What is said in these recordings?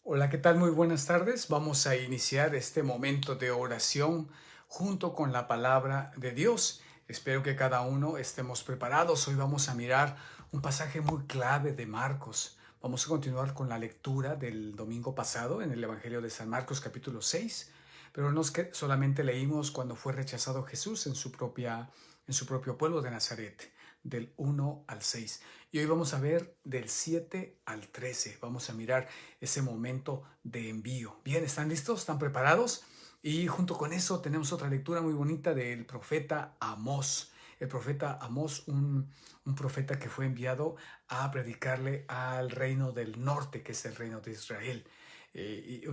Hola, ¿qué tal? Muy buenas tardes. Vamos a iniciar este momento de oración junto con la palabra de Dios. Espero que cada uno estemos preparados. Hoy vamos a mirar un pasaje muy clave de Marcos. Vamos a continuar con la lectura del domingo pasado en el Evangelio de San Marcos capítulo 6, pero no es que solamente leímos cuando fue rechazado Jesús en su propio pueblo de Nazaret, del 1 al 6. Y hoy vamos a ver del 7 al 13. Vamos a mirar ese momento de envío. Bien, ¿están listos? ¿Están preparados? Y junto con eso tenemos otra lectura muy bonita del profeta Amós. El profeta Amós, un profeta que fue enviado a predicarle al reino del norte, que es el reino de Israel. Y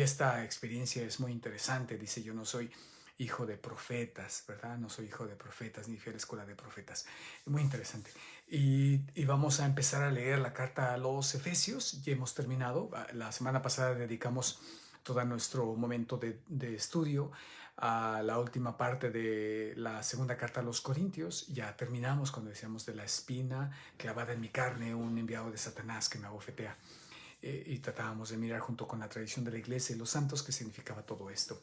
esta experiencia es muy interesante. Dice, yo no soy hijo de profetas, ¿verdad? No soy hijo de profetas, ni fui a la escuela de profetas. Muy interesante. Y vamos a empezar a leer la carta a los Efesios. Ya hemos terminado. La semana pasada dedicamos todo nuestro momento de estudio a la última parte de la segunda carta a los Corintios. Ya terminamos cuando decíamos de la espina clavada en mi carne, un enviado de Satanás que me abofetea. Y tratábamos de mirar junto con la tradición de la iglesia y los santos qué significaba todo esto.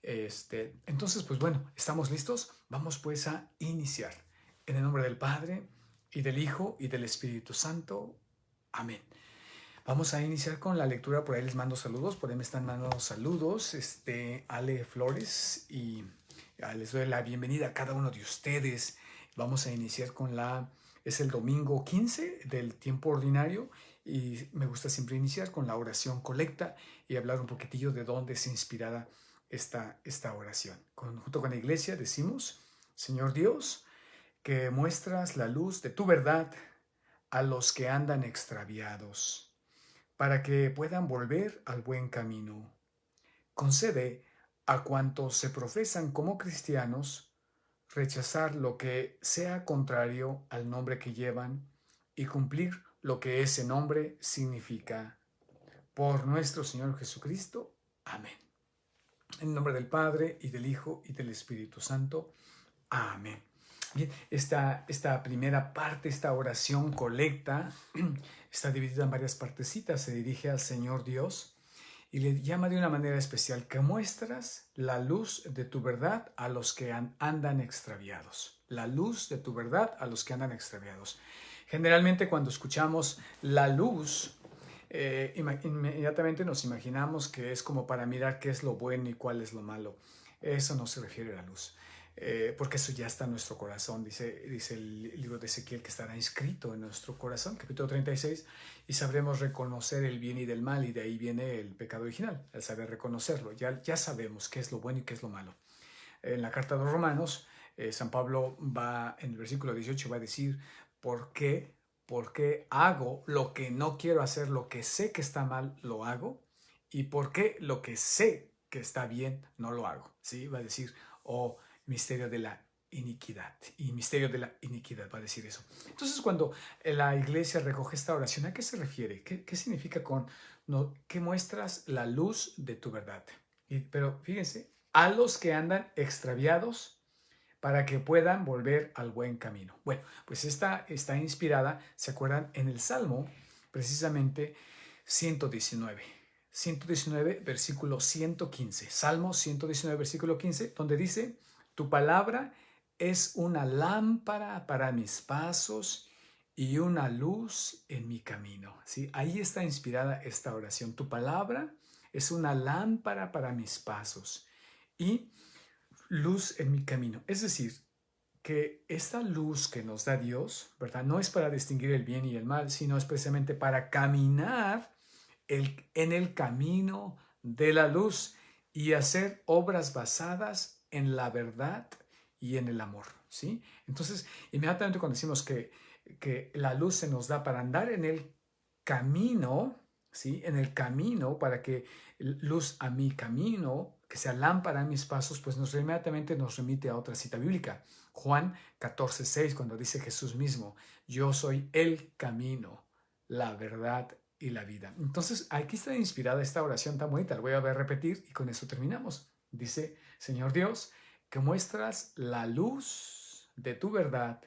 Entonces, pues bueno, ¿estamos listos? Vamos pues a iniciar. En el nombre del Padre, y del Hijo, y del Espíritu Santo. Amén. Vamos a iniciar con la lectura. Por ahí les mando saludos. Por ahí me están mandando saludos. Ale Flores. Y les doy la bienvenida a cada uno de ustedes. Vamos a iniciar con es el domingo 15 del tiempo ordinario. Y me gusta siempre iniciar con la oración colecta y hablar un poquitillo de dónde es inspirada esta oración. Junto con la iglesia decimos: Señor Dios, que muestras la luz de tu verdad a los que andan extraviados, para que puedan volver al buen camino. Concede a cuantos se profesan como cristianos rechazar lo que sea contrario al nombre que llevan y cumplir lo que ese nombre significa. Por nuestro Señor Jesucristo. Amén. En el nombre del Padre, y del Hijo, y del Espíritu Santo. Amén. Bien, esta primera parte, esta oración colecta, está dividida en varias partecitas. Se dirige al Señor Dios y le llama de una manera especial: que muestras la luz de tu verdad a los que andan extraviados. La luz de tu verdad a los que andan extraviados. Generalmente cuando escuchamos la luz, inmediatamente nos imaginamos que es como para mirar qué es lo bueno y cuál es lo malo. Eso no se refiere a la luz. Porque eso ya está en nuestro corazón. Dice el libro de Ezequiel que estará inscrito en nuestro corazón, capítulo 36, y sabremos reconocer el bien y del mal, y de ahí viene el pecado original, el saber reconocerlo. Ya sabemos qué es lo bueno y qué es lo malo. En la carta de los Romanos, San Pablo va, en el versículo 18, va a decir: ¿por qué? ¿Por qué hago lo que no quiero hacer? Lo que sé que está mal, lo hago. ¿Y por qué lo que sé que está bien, no lo hago? ¿Sí? Va a decir: oh, misterio de la iniquidad. Y misterio de la iniquidad, va a decir eso. Entonces, cuando la iglesia recoge esta oración, ¿a qué se refiere? ¿Qué significa con no, que muestras la luz de tu verdad? Pero fíjense, a los que andan extraviados, para que puedan volver al buen camino. Bueno, pues esta está inspirada, ¿se acuerdan? En el Salmo, precisamente 119. 119, versículo 115. Salmo 119, versículo 15, donde dice: tu palabra es una lámpara para mis pasos y una luz en mi camino. ¿Sí? Ahí está inspirada esta oración. Tu palabra es una lámpara para mis pasos y luz en mi camino. Es decir, que esta luz que nos da Dios, ¿verdad? No es para distinguir el bien y el mal, sino es precisamente para caminar en el camino de la luz y hacer obras basadas en la verdad y en el amor, ¿sí? Entonces, inmediatamente cuando decimos que la luz se nos da para andar en el camino, ¿sí? En el camino, para que luz a mi camino, que sea lámpara a mis pasos, pues inmediatamente nos remite a otra cita bíblica. Juan 14:6, cuando dice Jesús mismo: yo soy el camino, la verdad y la vida. Entonces, aquí está inspirada esta oración tan bonita. La voy a ver repetir y con eso terminamos. Dice: Señor Dios, que muestras la luz de tu verdad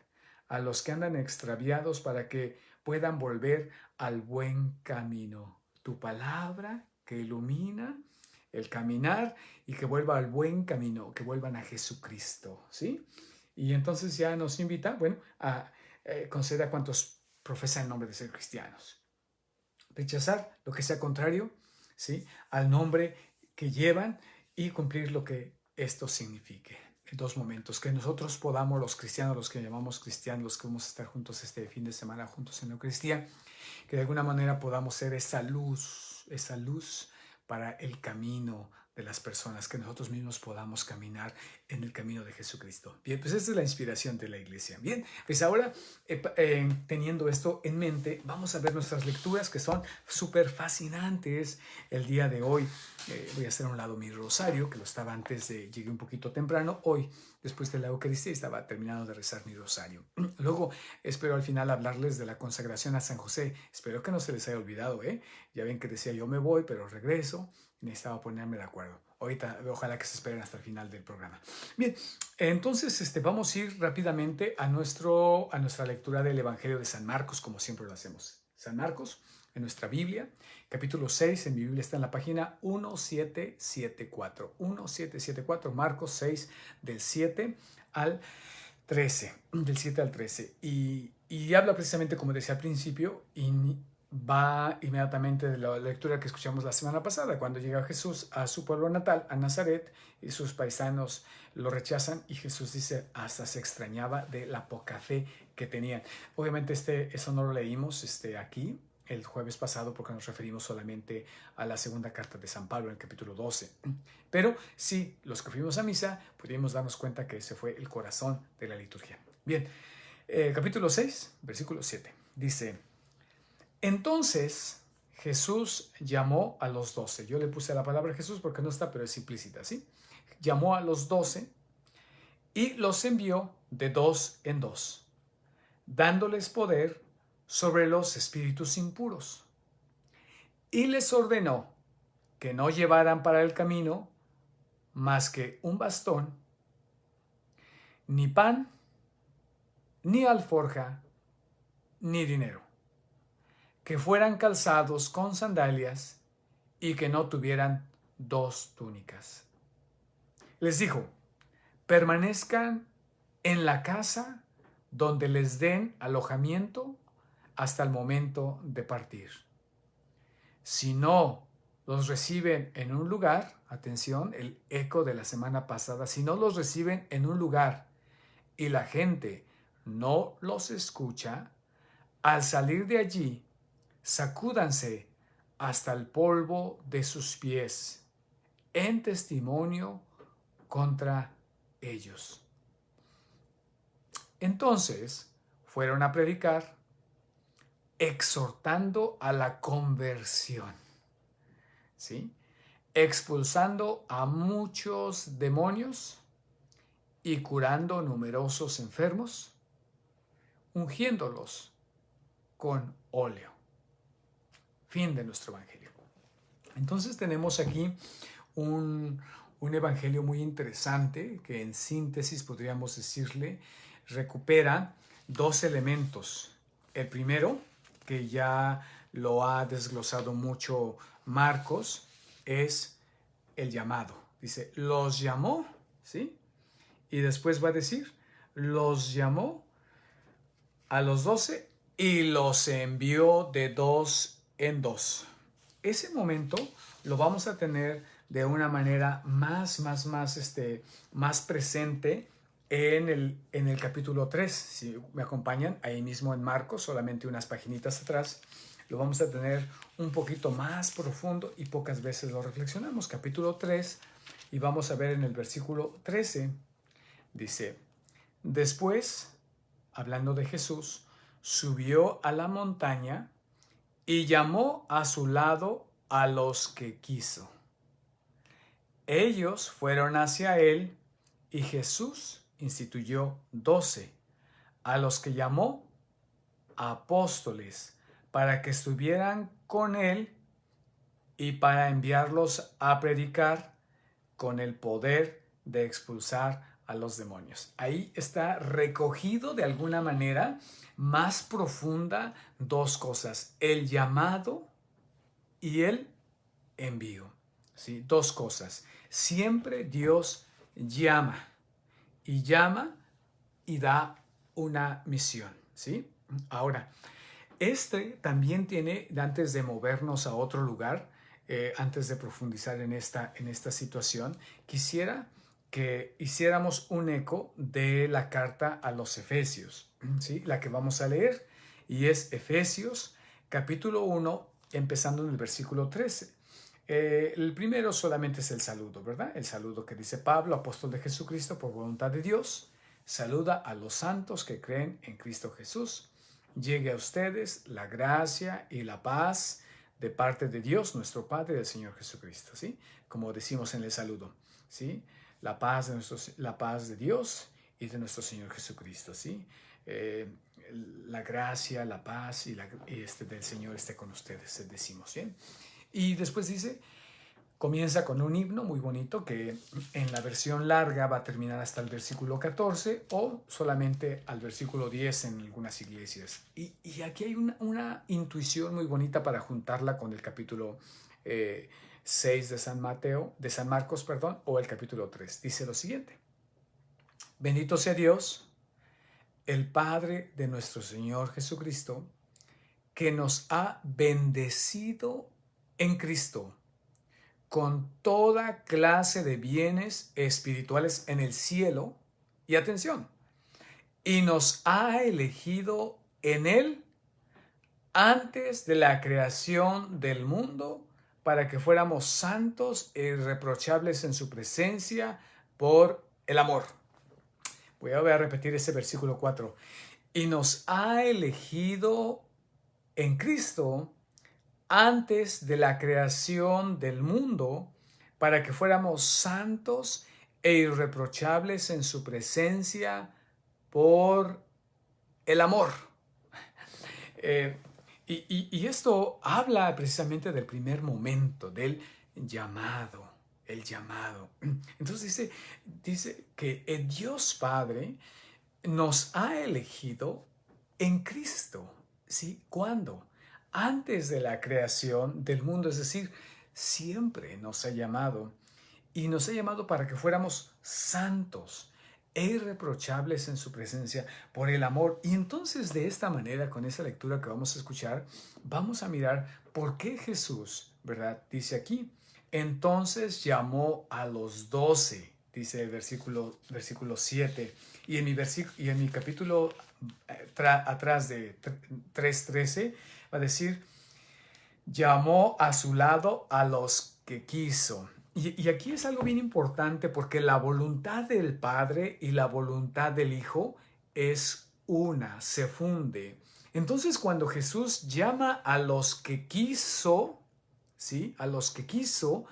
a los que andan extraviados, para que puedan volver al buen camino. Tu palabra que ilumina el caminar y que vuelva al buen camino, que vuelvan a Jesucristo, ¿sí? Y entonces ya nos invita, bueno, a conceder a cuantos profesan el nombre de ser cristianos. Rechazar lo que sea contrario, ¿sí?, al nombre que llevan y cumplir lo que esto signifique. En dos momentos, que nosotros podamos, los cristianos, los que llamamos cristianos, los que vamos a estar juntos este fin de semana, juntos en Eucaristía, que de alguna manera podamos ser esa luz para el camino de las personas, que nosotros mismos podamos caminar en el camino de Jesucristo. Bien, pues esta es la inspiración de la iglesia. Bien, pues ahora teniendo esto en mente, vamos a ver nuestras lecturas que son súper fascinantes. El día de hoy voy a hacer a un lado mi rosario, que lo estaba antes llegué un poquito temprano. Hoy, después de la Eucaristía, estaba terminando de rezar mi rosario. Luego espero al final hablarles de la consagración a San José. Espero que no se les haya olvidado, ¿eh? Ya ven que decía yo me voy, pero regreso. Necesitaba ponerme de acuerdo. Ahorita, ojalá que se esperen hasta el final del programa. Bien, entonces vamos a ir rápidamente a nuestra lectura del Evangelio de San Marcos, como siempre lo hacemos. San Marcos, en nuestra Biblia, capítulo 6, en mi Biblia está en la página 1774. 1774, Marcos 6, del 7 al 13. Del 7 al 13. Y habla precisamente, como decía al principio, va inmediatamente de la lectura que escuchamos la semana pasada, cuando llega Jesús a su pueblo natal, a Nazaret, y sus paisanos lo rechazan, y Jesús dice, hasta se extrañaba de la poca fe que tenían. Obviamente eso no lo leímos aquí el jueves pasado, porque nos referimos solamente a la segunda carta de San Pablo, en el capítulo 12. Pero sí, los que fuimos a misa, pudimos darnos cuenta que ese fue el corazón de la liturgia. Bien, capítulo 6, versículo 7, dice: entonces Jesús llamó a los 12. Yo le puse la palabra Jesús porque no está, pero es implícita, ¿sí? Llamó a los 12 y los envió de dos en dos, dándoles poder sobre los espíritus impuros. Y les ordenó que no llevaran para el camino más que un bastón, ni pan, ni alforja, ni dinero, que fueran calzados con sandalias y que no tuvieran dos túnicas. Les dijo: permanezcan en la casa donde les den alojamiento hasta el momento de partir. Si no los reciben en un lugar, atención, el eco de la semana pasada, si no los reciben en un lugar y la gente no los escucha, al salir de allí, sacúdanse hasta el polvo de sus pies en testimonio contra ellos. Entonces fueron a predicar, exhortando a la conversión, ¿sí?, expulsando a muchos demonios y curando numerosos enfermos, ungiéndolos con óleo. Fin de nuestro evangelio. Entonces tenemos aquí un evangelio muy interesante que, en síntesis, podríamos decirle, recupera dos elementos. El primero, que ya lo ha desglosado mucho Marcos, es el llamado. Dice, los llamó, ¿sí? Y después va a decir, los llamó a los 12 y los envió de dos en dos. Ese momento lo vamos a tener de una manera más presente en el capítulo 3. Si me acompañan, ahí mismo en Marcos, solamente unas paginitas atrás, lo vamos a tener un poquito más profundo y pocas veces lo reflexionamos. Capítulo 3, y vamos a ver en el versículo 13, dice: después, hablando de Jesús, subió a la montaña y llamó a su lado a los que quiso. Ellos fueron hacia él y Jesús instituyó 12, a los que llamó apóstoles, para que estuvieran con él y para enviarlos a predicar con el poder de expulsar a los demonios. Ahí está recogido de alguna manera más profunda dos cosas, el llamado y el envío. ¿Sí? Dos cosas. Siempre Dios llama y da una misión. ¿Sí? Ahora, también tiene, antes de movernos a otro lugar, antes de profundizar en esta situación, quisiera que hiciéramos un eco de la carta a los Efesios, ¿sí? La que vamos a leer, y es Efesios capítulo 1, empezando en el versículo 13. El primero solamente es el saludo, ¿verdad? El saludo que dice Pablo, apóstol de Jesucristo, por voluntad de Dios, saluda a los santos que creen en Cristo Jesús. Llegue a ustedes la gracia y la paz de parte de Dios, nuestro Padre, y del Señor Jesucristo, ¿sí? Como decimos en el saludo, ¿sí? La paz de Dios y de nuestro Señor Jesucristo, ¿sí? La gracia, la paz y del Señor esté con ustedes, decimos, ¿bien? Y después dice, comienza con un himno muy bonito que en la versión larga va a terminar hasta el versículo 14 o solamente al versículo 10 en algunas iglesias. Y aquí hay una intuición muy bonita para juntarla con el capítulo 6 de San Marcos, o el capítulo 3. Dice lo siguiente: Bendito sea Dios, el Padre de nuestro Señor Jesucristo, que nos ha bendecido en Cristo con toda clase de bienes espirituales en el cielo, y atención, y nos ha elegido en Él antes de la creación del mundo para que fuéramos santos e irreprochables en su presencia por el amor. Voy a repetir ese versículo 4. Y nos ha elegido en Cristo antes de la creación del mundo, para que fuéramos santos e irreprochables en su presencia por el amor. Y esto habla precisamente del primer momento, del llamado, el llamado. Entonces dice que el Dios Padre nos ha elegido en Cristo. ¿Sí? ¿Cuándo? Antes de la creación del mundo, es decir, siempre nos ha llamado, y nos ha llamado para que fuéramos santos e irreprochables en su presencia por el amor. Y entonces, de esta manera, con esa lectura que vamos a escuchar, vamos a mirar por qué Jesús, ¿verdad? Dice aquí, entonces llamó a los 12, dice el versículo 7, y en mi capítulo atrás de 3:13 va a decir, llamó a su lado a los que quiso. Y aquí es algo bien importante, porque la voluntad del Padre y la voluntad del Hijo es una, se funde. Entonces, cuando Jesús llama a los que quiso, ¿sí? A los que quiso,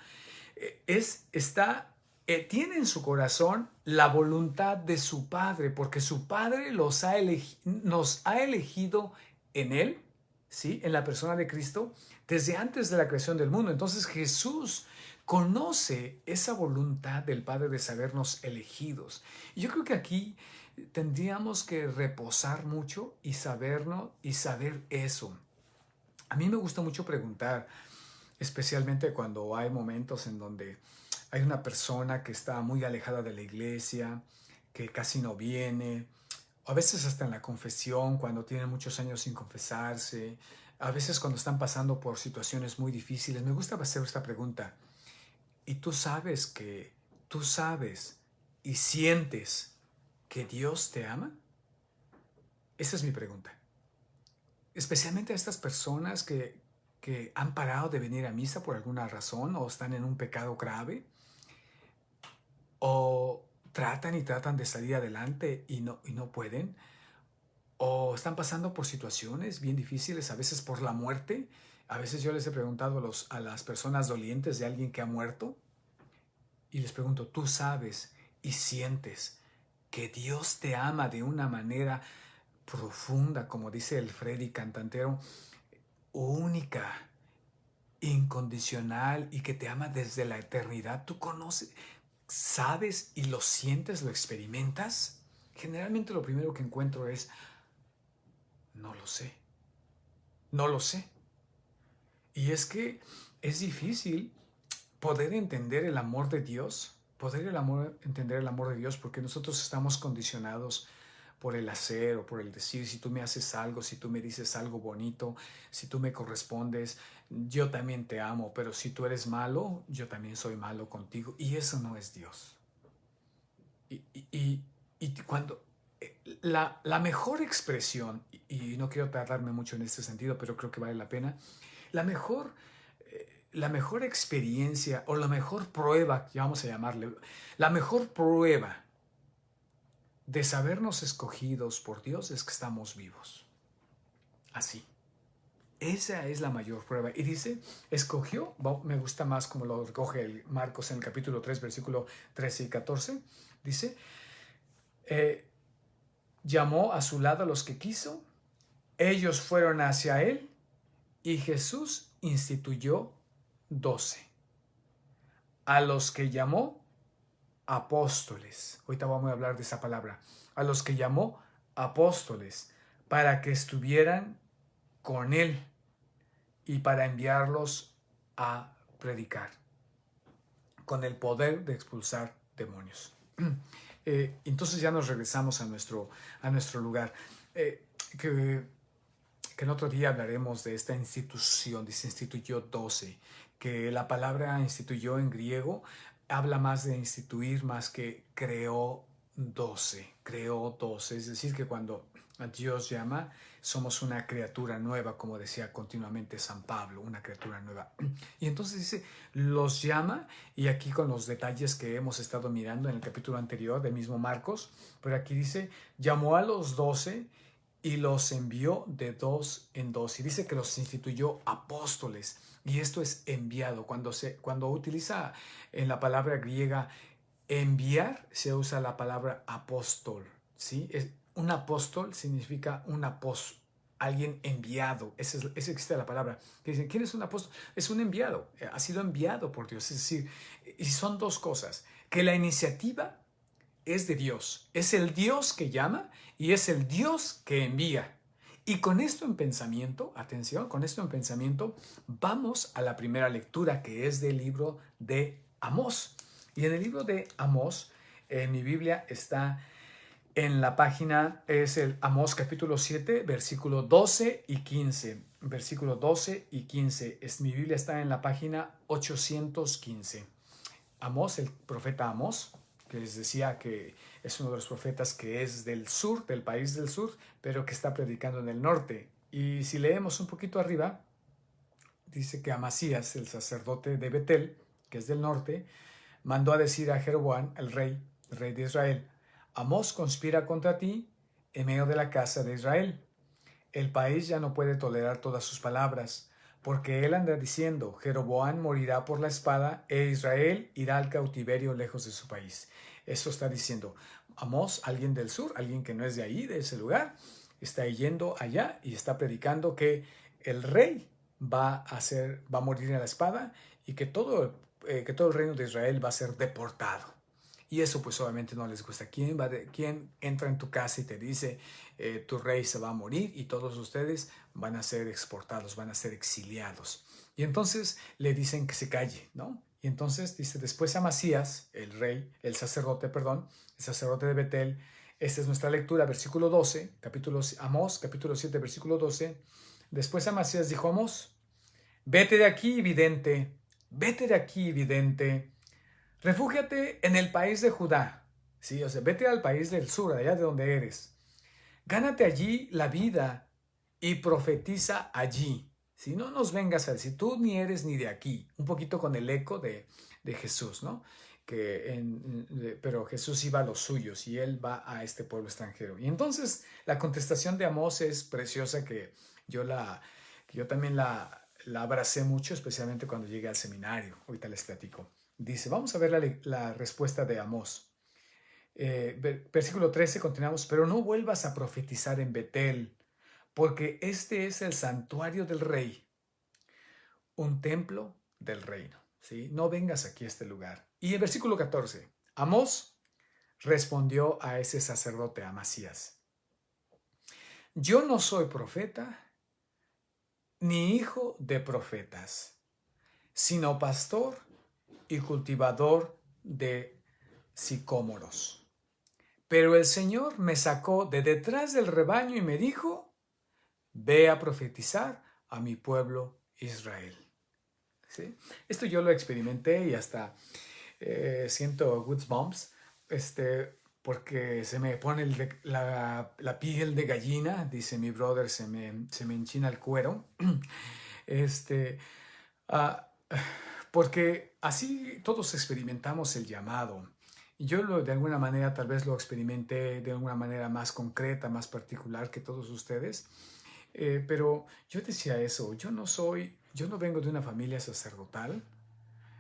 tiene en su corazón la voluntad de su Padre, porque su Padre nos ha elegido en Él, ¿sí? En la persona de Cristo, desde antes de la creación del mundo. Entonces Jesús conoce esa voluntad del Padre de sabernos elegidos. Y yo creo que aquí tendríamos que reposar mucho y saber eso. A mí me gusta mucho preguntar, especialmente cuando hay momentos en donde hay una persona que está muy alejada de la iglesia, que casi no viene, a veces hasta en la confesión, cuando tienen muchos años sin confesarse, a veces cuando están pasando por situaciones muy difíciles. Me gusta hacer esta pregunta: ¿y tú sabes y sientes que Dios te ama? Esa es mi pregunta. Especialmente a estas personas que han parado de venir a misa por alguna razón, o están en un pecado grave, o tratan de salir adelante y no pueden, o están pasando por situaciones bien difíciles, a veces por la muerte. A veces yo les he preguntado a las personas dolientes de alguien que ha muerto, y les pregunto, ¿tú sabes y sientes que Dios te ama de una manera profunda, como dice el Freddy cantantero, única, incondicional, y que te ama desde la eternidad? ¿Tú conoces? sabes y lo sientes, lo experimentas, generalmente lo primero que encuentro es, no lo sé, no lo sé. Y es que es difícil poder entender el amor de Dios, entender el amor de Dios, porque nosotros estamos condicionados por el hacer o por el decir. Si tú me haces algo, si tú me dices algo bonito, si tú me correspondes, yo también te amo, pero si tú eres malo, yo también soy malo contigo, y eso no es Dios. Y cuando la mejor expresión, y no quiero tardarme mucho en este sentido, pero creo que vale la pena, la mejor experiencia o la mejor prueba, ya vamos a llamarle, la mejor prueba de sabernos escogidos por Dios es que estamos vivos. Así. Esa es la mayor prueba. Y dice, escogió, me gusta más como lo recoge el Marcos en el capítulo 3, versículo 13 y 14, dice, llamó a su lado a los que quiso, ellos fueron hacia él y Jesús instituyó 12. A los que llamó apóstoles, ahorita vamos a hablar de esa palabra, a los que llamó apóstoles para que estuvieran con él y para enviarlos a predicar con el poder de expulsar demonios. Entonces ya nos regresamos a nuestro lugar. Que en otro día hablaremos de esta institución, dice instituyó 12, que la palabra instituyó en griego habla más de instituir más que creó 12, es decir, que cuando Dios llama, somos una criatura nueva, como decía continuamente San Pablo, una criatura nueva. Y entonces dice, los llama, y aquí con los detalles que hemos estado mirando en el capítulo anterior del mismo Marcos, pero aquí dice, llamó a los 12 y los envió de 2 en 2. Y dice que los instituyó apóstoles. Y esto es enviado. Cuando utiliza en la palabra griega enviar, se usa la palabra apóstol. ¿Sí? Un apóstol significa alguien enviado. Esa existe la palabra. Que dicen, ¿quién es un apóstol? Es un enviado. Ha sido enviado por Dios. Es decir, y son dos cosas. Que la iniciativa es de Dios. Es el Dios que llama y es el Dios que envía. Y con esto en pensamiento, atención, con esto en pensamiento, vamos a la primera lectura, que es del libro de Amós. Y en el libro de Amós, en mi Biblia está en la página, es el Amós capítulo 7, versículo 12 y 15. Versículo 12 y 15. Mi Biblia está en la página 815. Amós, el profeta Amós, que les decía que es uno de los profetas que es del sur, del país del sur, pero que está predicando en el norte. Y si leemos un poquito arriba, dice que Amasías, el sacerdote de Betel, que es del norte, mandó a decir a Jeroboam, el rey de Israel, Amós conspira contra ti en medio de la casa de Israel. El país ya no puede tolerar todas sus palabras, porque él anda diciendo, Jeroboam morirá por la espada e Israel irá al cautiverio lejos de su país. Eso está diciendo Amós, alguien del sur, alguien que no es de ahí, de ese lugar, está yendo allá y está predicando que el rey va a morir en la espada y que todo el reino de Israel va a ser deportado. Y eso pues obviamente no les gusta. ¿Quién entra en tu casa y te dice tu rey se va a morir y todos ustedes van a ser exportados, van a ser exiliados? Y entonces le dicen que se calle, ¿no? Y entonces dice, después Amasías, el sacerdote de Betel, esta es nuestra lectura, versículo 12, Amós, capítulo 7, versículo 12. Después Amasías dijo a Amós, vete de aquí, vidente, refúgiate en el país de Judá, ¿sí? O sea, vete al país del sur, allá de donde eres. Gánate allí la vida y profetiza allí. Si no nos vengas a decir, tú ni eres ni de aquí. Un poquito con el eco de Jesús, ¿no? Pero Jesús iba a los suyos y él va a este pueblo extranjero. Y entonces la contestación de Amós es preciosa, que yo también la abracé mucho, especialmente cuando llegué al seminario. Ahorita les platico. Dice, vamos a ver la respuesta de Amós. Versículo 13, continuamos, pero no vuelvas a profetizar en Betel, porque este es el santuario del rey, un templo del reino. ¿Sí? No vengas aquí a este lugar. Y el versículo 14, Amós respondió a ese sacerdote Amasías: yo no soy profeta ni hijo de profetas, sino pastor y cultivador de sicómoros. Pero el Señor me sacó de detrás del rebaño y me dijo: ve a profetizar a mi pueblo Israel. ¿Sí? Esto yo lo experimenté y hasta siento goosebumps, porque se me pone la piel de gallina, dice mi brother, se me enchina el cuero. Ah, porque así todos experimentamos el llamado. Yo de alguna manera tal vez lo experimenté de alguna manera más concreta, más particular que todos ustedes. Pero yo decía eso, yo no vengo de una familia sacerdotal,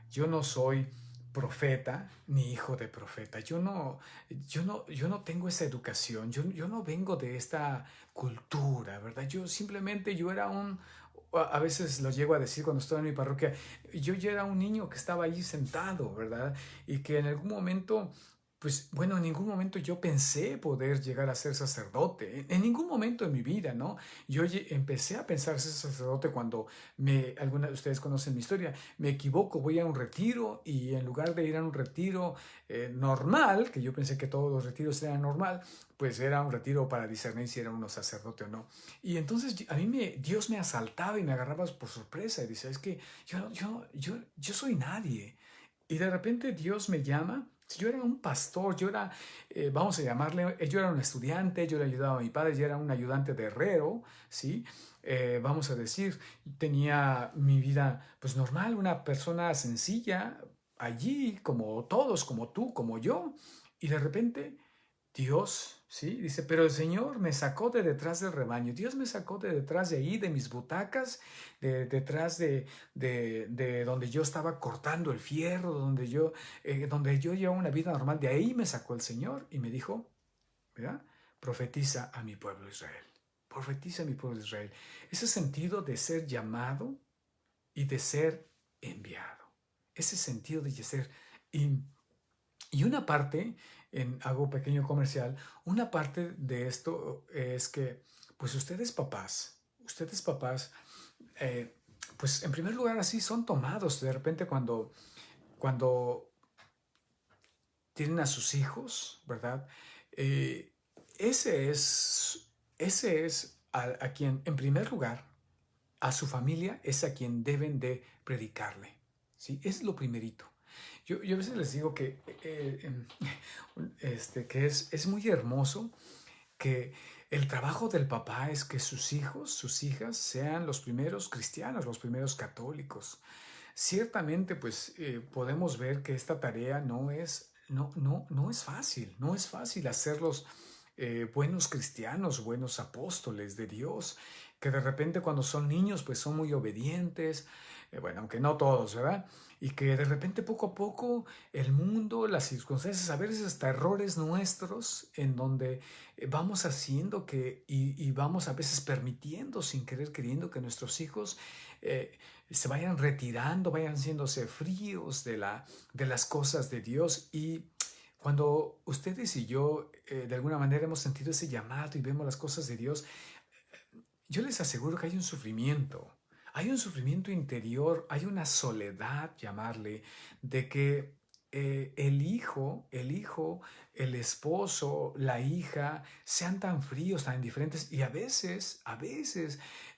yo no soy profeta ni hijo de profeta, yo no tengo esa educación, yo no vengo de esta cultura, ¿verdad? Yo era a veces lo llego a decir cuando estoy en mi parroquia, yo ya era un niño que estaba allí sentado, ¿verdad? Y que en algún momento, pues bueno, en ningún momento yo pensé poder llegar a ser sacerdote, en ningún momento de mi vida, ¿no? Empecé a pensar ser sacerdote cuando algunos de ustedes conocen mi historia, me equivoco, voy a un retiro y en lugar de ir a un retiro normal, que yo pensé que todos los retiros eran normal, pues era un retiro para discernir si era uno sacerdote o no. Y entonces Dios me asaltaba y me agarraba por sorpresa y decía, es que yo soy nadie. Y de repente Dios me llama. Yo era un pastor, vamos a llamarle, yo era un estudiante, yo le ayudaba a mi padre, yo era un ayudante de herrero, ¿sí? Vamos a decir, tenía mi vida pues normal, una persona sencilla, allí como todos, como tú, como yo. Y de repente Dios, ¿sí? Dice, pero el Señor me sacó de detrás del rebaño. Dios me sacó de detrás de ahí, de mis butacas, detrás de donde yo estaba cortando el fierro, donde yo llevaba una vida normal. De ahí me sacó el Señor y me dijo, ¿verdad? Profetiza a mi pueblo Israel. Profetiza a mi pueblo Israel. Ese sentido de ser llamado y de ser enviado. Ese sentido de ser. Y una parte, hago pequeño comercial, una parte de esto es que, pues ustedes papás, eh, pues en primer lugar así son tomados de repente cuando tienen a sus hijos, ¿verdad? Eh, ese es a quien, en primer lugar, a su familia es a quien deben de predicarle, ¿sí? Es lo primerito. Yo a veces les digo que es muy hermoso que el trabajo del papá es que sus hijos, sus hijas sean los primeros cristianos, los primeros católicos. Ciertamente, pues podemos ver que esta tarea no es fácil, no es fácil hacerlos buenos cristianos, buenos apóstoles de Dios, que de repente cuando son niños pues son muy obedientes, bueno, aunque no todos, ¿verdad? Y que de repente poco a poco el mundo, las circunstancias, a veces hasta errores nuestros en donde vamos haciendo y vamos a veces permitiendo sin querer queriendo que nuestros hijos se vayan retirando, vayan haciéndose fríos de las cosas de Dios. Y cuando ustedes y yo de alguna manera hemos sentido ese llamado y vemos las cosas de Dios, yo les aseguro que hay un sufrimiento interior, hay una soledad, llamarle, de que el esposo, la hija, sean tan fríos, tan indiferentes y a veces,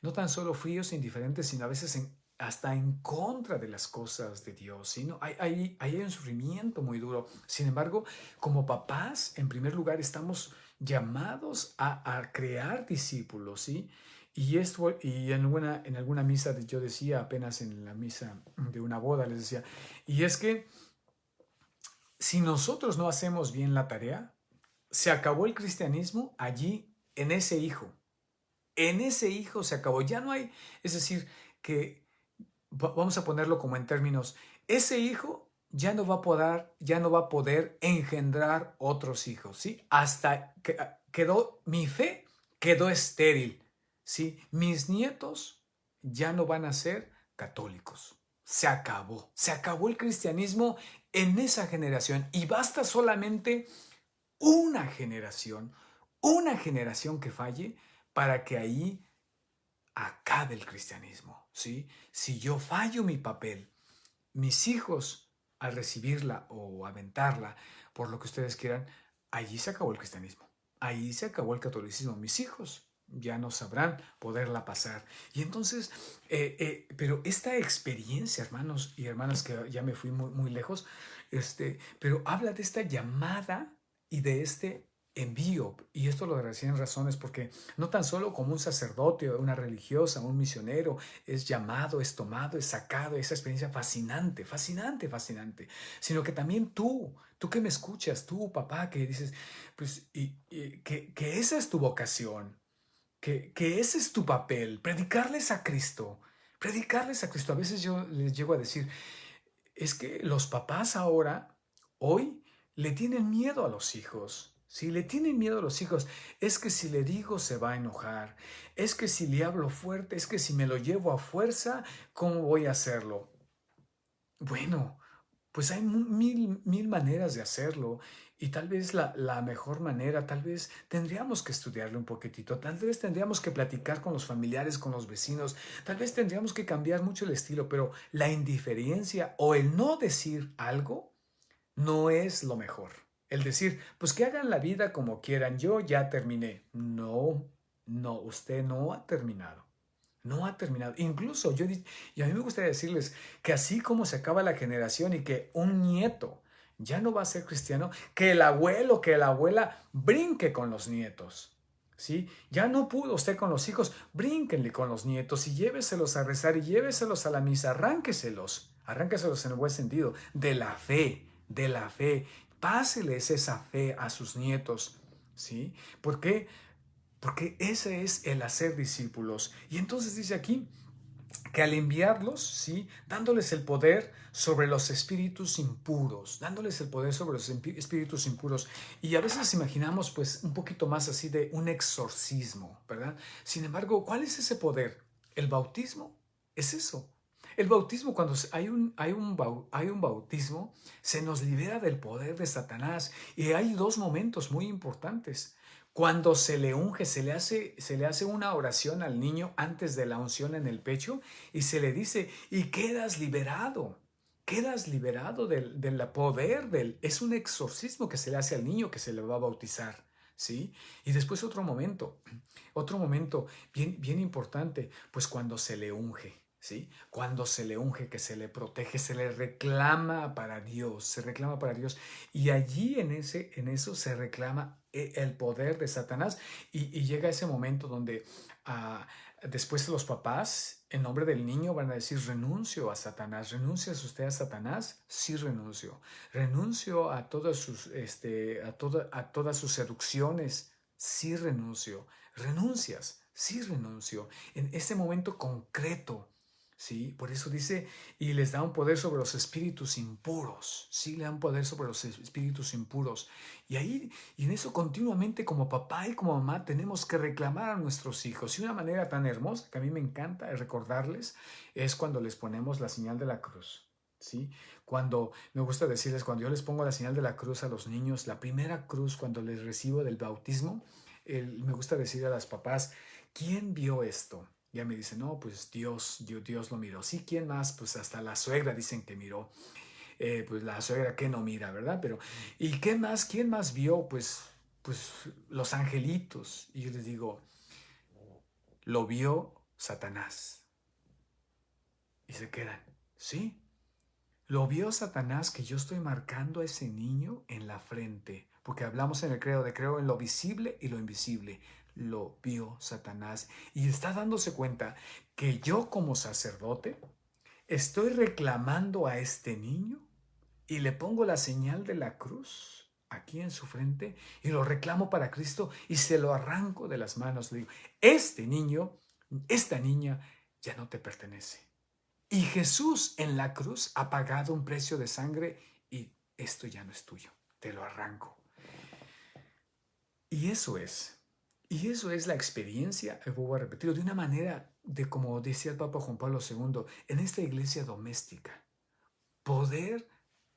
no tan solo fríos e indiferentes, sino a veces hasta en contra de las cosas de Dios, ¿sí? ¿No? Hay un sufrimiento muy duro. Sin embargo, como papás, en primer lugar, estamos llamados a crear discípulos, ¿sí? Y en alguna misa yo decía, apenas en la misa de una boda les decía, y es que si nosotros no hacemos bien la tarea, se acabó el cristianismo allí en ese hijo. En ese hijo se acabó. Ya no hay, es decir, que vamos a ponerlo como en términos, ese hijo ya no va a poder engendrar otros hijos, ¿sí? Hasta que mi fe quedó estéril, ¿sí? Mis nietos ya no van a ser católicos. se acabó el cristianismo en esa generación y basta solamente una generación que falle para que ahí acabe el cristianismo, ¿sí? Si yo fallo mi papel, mis hijos al recibirla o aventarla, por lo que ustedes quieran, allí se acabó el cristianismo, allí se acabó el catolicismo. Mis hijos ya no sabrán poderla pasar. Y entonces, pero esta experiencia, hermanos y hermanas, que ya me fui muy, muy lejos, pero habla de esta llamada y de este envío, y esto lo decía en razones porque no tan solo como un sacerdote o una religiosa, un misionero, es llamado, es tomado, es sacado, esa experiencia fascinante, fascinante, fascinante, sino que también tú que me escuchas, tú papá, que dices, pues, que esa es tu vocación, que ese es tu papel, predicarles a Cristo, predicarles a Cristo. A veces yo les llego a decir, es que los papás ahora, hoy, le tienen miedo a los hijos. Si le tienen miedo a los hijos, es que si le digo se va a enojar, es que si le hablo fuerte, es que si me lo llevo a fuerza, ¿cómo voy a hacerlo? Bueno, pues hay mil maneras de hacerlo y tal vez la mejor manera, tal vez tendríamos que estudiarlo un poquitito, tal vez tendríamos que platicar con los familiares, con los vecinos, tal vez tendríamos que cambiar mucho el estilo, pero la indiferencia o el no decir algo no es lo mejor. El decir, pues que hagan la vida como quieran, yo ya terminé. No, no, usted no ha terminado. No ha terminado. Incluso y a mí me gustaría decirles que así como se acaba la generación y que un nieto ya no va a ser cristiano, que el abuelo, que la abuela brinque con los nietos. ¿Sí? Ya no pudo usted con los hijos, brínquenle con los nietos y lléveselos a rezar y lléveselos a la misa, arránqueselos en el buen sentido, de la fe. Páseles esa fe a sus nietos. ¿Sí? ¿Por qué? Porque ese es el hacer discípulos. Y entonces dice aquí que al enviarlos, ¿sí? Dándoles el poder sobre los espíritus impuros, dándoles el poder sobre los espíritus impuros. Y a veces imaginamos pues un poquito más así de un exorcismo, ¿verdad? Sin embargo, ¿cuál es ese poder? El bautismo es eso. El bautismo, cuando hay un bautismo, se nos libera del poder de Satanás. Y hay dos momentos muy importantes. Cuando se le unge, se le hace una oración al niño antes de la unción en el pecho y se le dice, y quedas liberado del poder es un exorcismo que se le hace al niño que se le va a bautizar, ¿sí? Y después otro momento bien, bien importante, pues cuando se le unge. ¿Sí? Cuando se le unge, que se le protege, se le reclama para Dios, se reclama para Dios. Y allí en eso se reclama el poder de Satanás y llega ese momento donde después los papás, en nombre del niño, van a decir, renuncio a Satanás. ¿Renuncias usted a Satanás? Sí, renuncio. Renuncio a todas a todas sus seducciones. Sí, renuncio. ¿Renuncias? Sí, renuncio. En ese momento concreto. Sí, por eso dice, y les da un poder sobre los espíritus impuros. Sí, le dan poder sobre los espíritus impuros. Y ahí, y en eso continuamente como papá y como mamá tenemos que reclamar a nuestros hijos. Y una manera tan hermosa que a mí me encanta recordarles es cuando les ponemos la señal de la cruz. ¿Sí? Cuando, me gusta decirles, cuando yo les pongo la señal de la cruz a los niños, la primera cruz cuando les recibo del bautismo, me gusta decir a las papás, ¿quién vio esto? Ya me dicen, no, pues Dios lo miró. Sí, ¿quién más? Pues hasta la suegra dicen que miró. Pues la suegra que no mira, ¿verdad? Pero, ¿y qué más? ¿Quién más vio? Pues los angelitos. Y yo les digo, lo vio Satanás. Y se quedan, ¿sí? Lo vio Satanás que yo estoy marcando a ese niño en la frente, porque hablamos en el credo de creo en lo visible y lo invisible. Lo vio Satanás y está dándose cuenta que yo como sacerdote estoy reclamando a este niño y le pongo la señal de la cruz aquí en su frente y lo reclamo para Cristo y se lo arranco de las manos. Le digo, este niño, esta niña ya no te pertenece. Y Jesús en la cruz ha pagado un precio de sangre y esto ya no es tuyo, te lo arranco. Y eso es la experiencia, vuelvo a repetirlo, de una manera como decía el Papa Juan Pablo II, en esta iglesia doméstica, poder,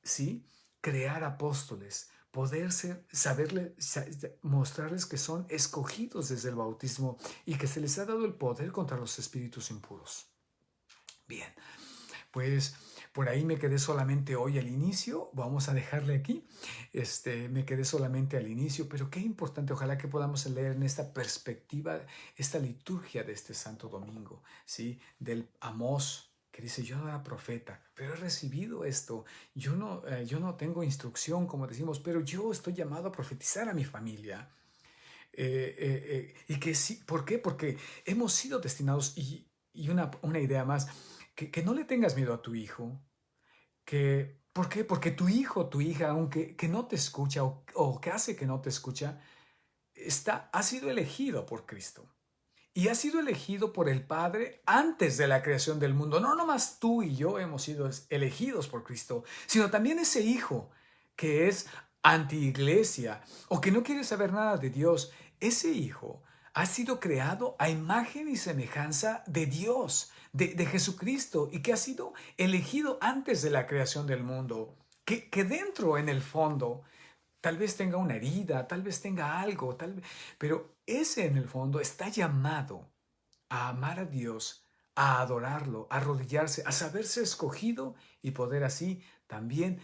¿sí?, crear apóstoles, poder mostrarles que son escogidos desde el bautismo y que se les ha dado el poder contra los espíritus impuros. Bien, pues por ahí me quedé solamente hoy al inicio, vamos a dejarle aquí, me quedé solamente al inicio, pero qué importante, ojalá que podamos leer en esta perspectiva, esta liturgia de este Santo Domingo, ¿sí?, del Amós, que dice, yo no era profeta, pero he recibido esto, yo no tengo instrucción, como decimos, pero yo estoy llamado a profetizar a mi familia. Y que sí, ¿por qué? Porque hemos sido destinados, y una idea más, que no le tengas miedo a tu hijo, ¿por qué? Porque tu hijo, tu hija, aunque que no te escucha o que hace que no te escucha, ha sido elegido por Cristo. Y ha sido elegido por el Padre antes de la creación del mundo. No nomás tú y yo hemos sido elegidos por Cristo, sino también ese hijo que es anti-iglesia o que no quiere saber nada de Dios. Ese hijo ha sido creado a imagen y semejanza de Dios, de Jesucristo, y que ha sido elegido antes de la creación del mundo. Que dentro, en el fondo, tal vez tenga una herida, tal vez tenga algo, pero ese en el fondo está llamado a amar a Dios, a adorarlo, a arrodillarse, a saberse escogido y poder así también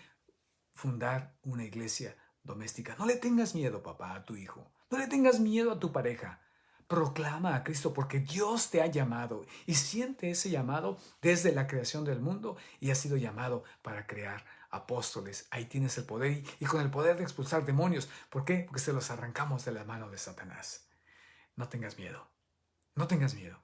fundar una iglesia doméstica. No le tengas miedo, papá, a tu hijo. No le tengas miedo a tu pareja. Proclama a Cristo porque Dios te ha llamado y siente ese llamado desde la creación del mundo y ha sido llamado para crear apóstoles. Ahí tienes el poder y con el poder de expulsar demonios. ¿Por qué? Porque se los arrancamos de la mano de Satanás. No tengas miedo. No tengas miedo.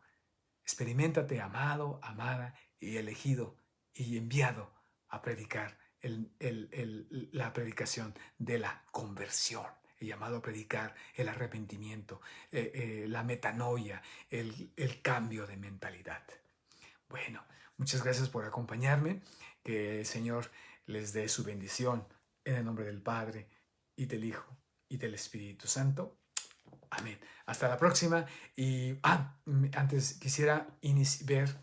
Experiméntate amado, amada y elegido y enviado a predicar la predicación de la conversión. El llamado a predicar el arrepentimiento, la metanoia, el cambio de mentalidad. Bueno, muchas gracias por acompañarme. Que el Señor les dé su bendición en el nombre del Padre y del Hijo y del Espíritu Santo. Amén. Hasta la próxima. Y antes quisiera ver,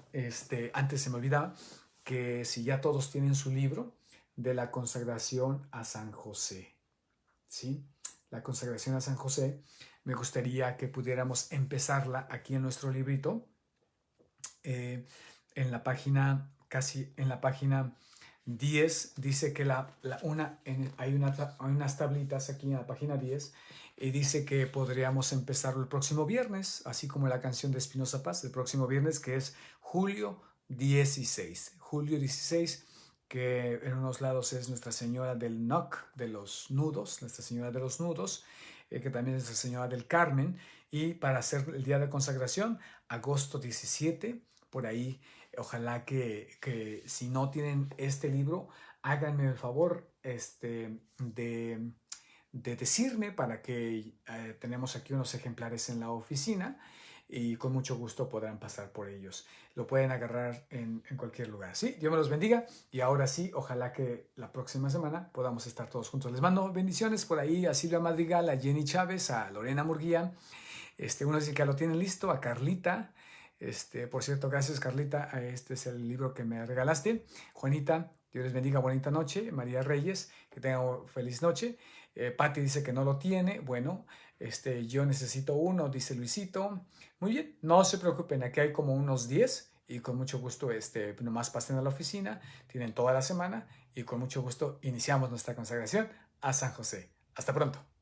antes se me olvidaba, que si ya todos tienen su libro de la consagración a San José, ¿sí? La consagración a San José, me gustaría que pudiéramos empezarla aquí en nuestro librito, en la página, casi en la página 10, dice que hay unas tablitas aquí en la página 10 y dice que podríamos empezarlo el próximo viernes, así como la canción de Espinosa Paz, el próximo viernes, que es julio 16. Julio 16, que en unos lados es Nuestra Señora del Noc, de los Nudos, Nuestra Señora de los Nudos, que también es Nuestra Señora del Carmen, y para hacer el día de consagración, agosto 17, por ahí. Ojalá que si no tienen este libro, háganme el favor de decirme para que tenemos aquí unos ejemplares en la oficina y con mucho gusto podrán pasar por ellos. Lo pueden agarrar en cualquier lugar. ¿Sí? Dios me los bendiga y ahora sí, ojalá que la próxima semana podamos estar todos juntos. Les mando bendiciones por ahí a Silvia Madrigal, a Jenny Chávez, a Lorena Murguía. Uno dice que ya lo tienen listo, a Carlita. Por cierto, gracias Carlita, este es el libro que me regalaste. Juanita, Dios les bendiga, bonita noche. María Reyes, que tengan feliz noche. Patti dice que no lo tiene. Bueno, yo necesito uno, dice Luisito. Muy bien, no se preocupen, aquí hay como unos 10 y con mucho gusto nomás pasen a la oficina, tienen toda la semana y con mucho gusto iniciamos nuestra consagración a San José. Hasta pronto.